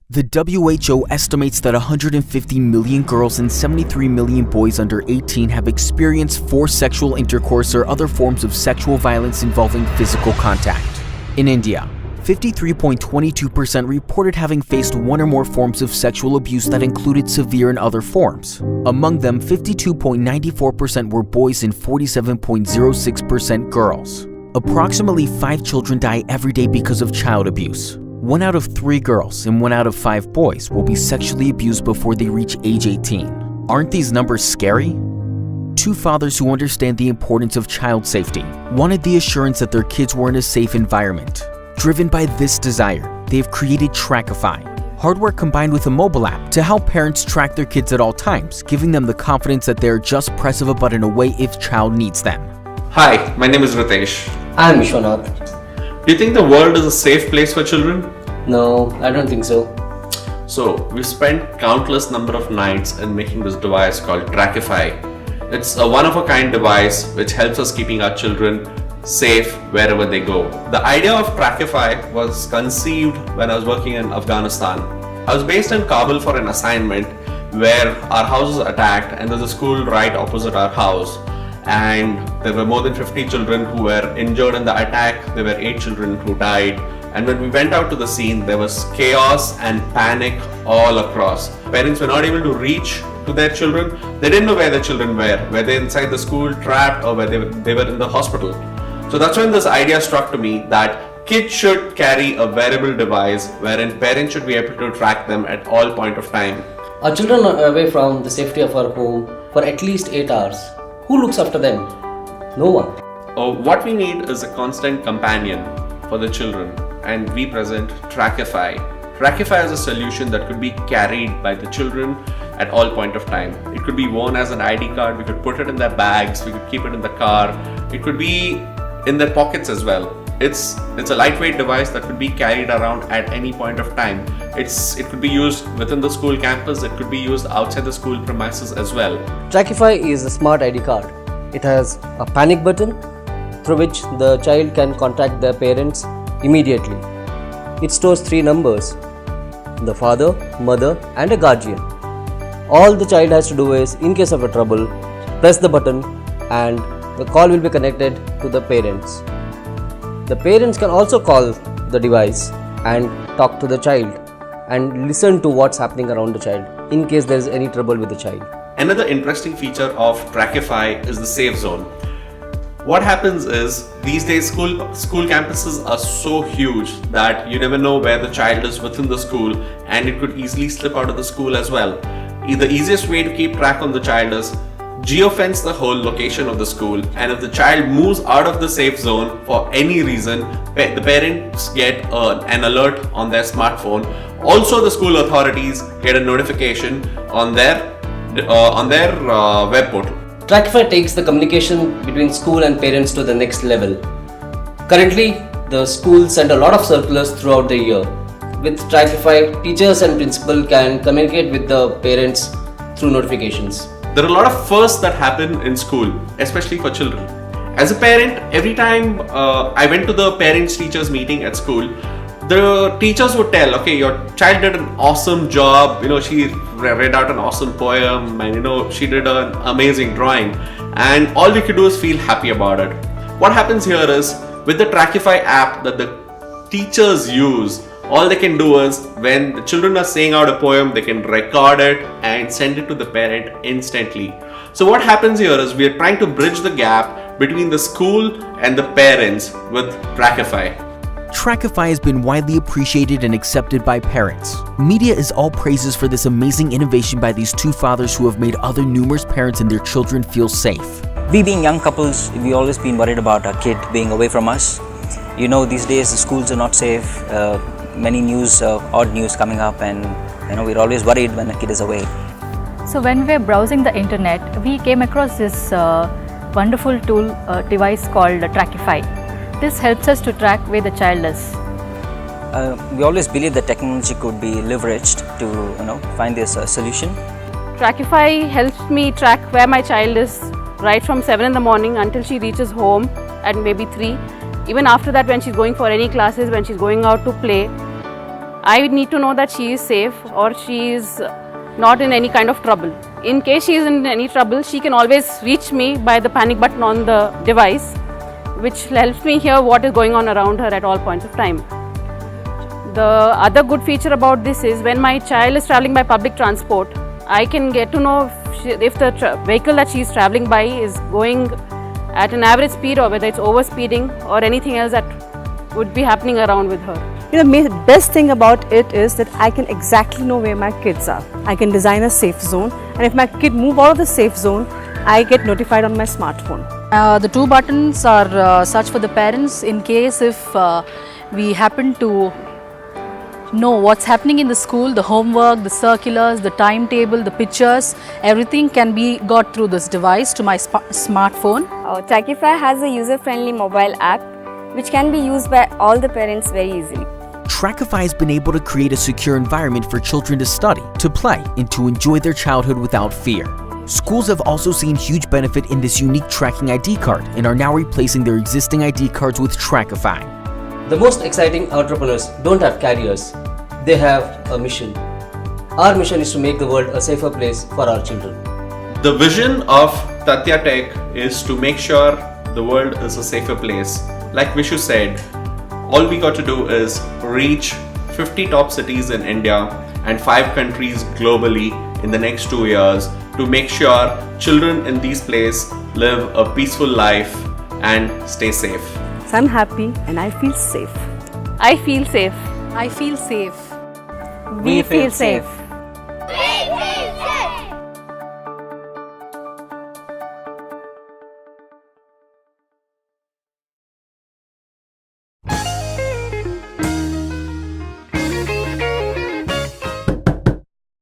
The WHO estimates that 150 million girls and 73 million boys under 18 have experienced forced sexual intercourse or other forms of sexual violence involving physical contact. In India, 53.22% reported having faced one or more forms of sexual abuse that included severe and other forms. Among them, 52.94% were boys and 47.06% girls. Approximately 5 children die every day because of child abuse. 1 out of 3 girls and 1 out of 5 boys will be sexually abused before they reach age 18. Aren't these numbers scary? 2 fathers who understand the importance of child safety wanted the assurance that their kids were in a safe environment. Driven by this desire, they have created Trackify, hardware combined with a mobile app to help parents track their kids at all times, giving them the confidence that they are just press of a button away if child needs them. Hi, my name is Ritesh. I'm Vishwanath. Do you think the world is a safe place for children? No, I don't think so. So, we've spent countless number of nights in making this device called Trackify. It's a one-of-a-kind device which helps us keeping our children safe wherever they go. The idea of Trackify was conceived when I was working in Afghanistan. I was based in Kabul for an assignment where our house was attacked and there's a school right opposite our house. And there were more than 50 children who were injured in the attack. There were 8 children who died. And when we went out to the scene, there was chaos and panic all across. Parents were not able to reach to their children. They didn't know where their children were they inside the school trapped or where they were in the hospital. So that's when this idea struck to me that kids should carry a wearable device wherein parents should be able to track them at all point of time. Our children are away from the safety of our home for at least 8 hours. Who looks after them? No one. What we need is a constant companion for the children, and we present Trackify. Trackify is a solution that could be carried by the children at all point of time. It could be worn as an ID card, we could put it in their bags, we could keep it in the car, it could be in their pockets as well. It's a lightweight device that could be carried around at any point of time. It could be used within the school campus, it could be used outside the school premises as well. Trackify is a smart ID card. It has a panic button through which the child can contact their parents immediately. It stores 3 numbers: the father, mother and a guardian. All the child has to do is, in case of a trouble, press the button and the call will be connected to the parents. The parents can also call the device and talk to the child and listen to what's happening around the child in case there is any trouble with the child. Another interesting feature of Trackify is the safe zone. What happens is, these days school campuses are so huge that you never know where the child is within the school, and it could easily slip out of the school as well. The easiest way to keep track on the child is geofence the whole location of the school, and if the child moves out of the safe zone for any reason, the parents get an alert on their smartphone. Also, the school authorities get a notification on their web portal. Trackify takes the communication between school and parents to the next level. Currently, the schools send a lot of circulars throughout the year. With Trackify, teachers and principal can communicate with the parents through notifications. There are a lot of firsts that happen in school, especially for children. As a parent, every time I went to the parents-teachers meeting at school, the teachers would tell, okay, your child did an awesome job, she read out an awesome poem, and she did an amazing drawing, and all we could do is feel happy about it. What happens here is, with the Trackify app that the teachers use, all they can do is, when the children are saying out a poem, they can record it and send it to the parent instantly. So what happens here is, we are trying to bridge the gap between the school and the parents with Trackify. Trackify has been widely appreciated and accepted by parents. Media is all praises for this amazing innovation by these 2 fathers who have made other numerous parents and their children feel safe. We being young couples, we've always been worried about our kid being away from us. These days the schools are not safe, many news, odd news coming up, and we're always worried when a kid is away. So when we were browsing the internet, we came across this wonderful tool device called Trackify. This helps us to track where the child is. We always believe that technology could be leveraged to find this solution. Trackify helps me track where my child is right from 7 in the morning until she reaches home at maybe 3. Even after that, when she's going for any classes, when she's going out to play, I need to know that she is safe or she is not in any kind of trouble. In case she is in any trouble, she can always reach me by the panic button on the device, which helps me hear what is going on around her at all points of time. The other good feature about this is when my child is traveling by public transport, I can get to know if the vehicle that she is traveling by is going at an average speed or whether it's overspeeding or anything else that would be happening around with her. You know, the best thing about it is that I can exactly know where my kids are. I can design a safe zone, and if my kid move out of the safe zone, I get notified on my smartphone. The two buttons are such for the parents in case if we happen to know what's happening in the school, the homework, the circulars, the timetable, the pictures, everything can be got through this device to my smartphone. Trackify has a user-friendly mobile app which can be used by all the parents very easily. Trackify has been able to create a secure environment for children to study, to play, and to enjoy their childhood without fear. Schools have also seen huge benefit in this unique tracking ID card and are now replacing their existing ID cards with Trackify. The most exciting entrepreneurs don't have careers, they have a mission. Our mission is to make the world a safer place for our children. The vision of Tatya Tech is to make sure the world is a safer place. Like Vishu said, all we got to do is reach 50 top cities in India and 5 countries globally in the next 2 years to make sure children in these places live a peaceful life and stay safe. So I'm happy and I feel safe. I feel safe. I feel safe. We feel safe.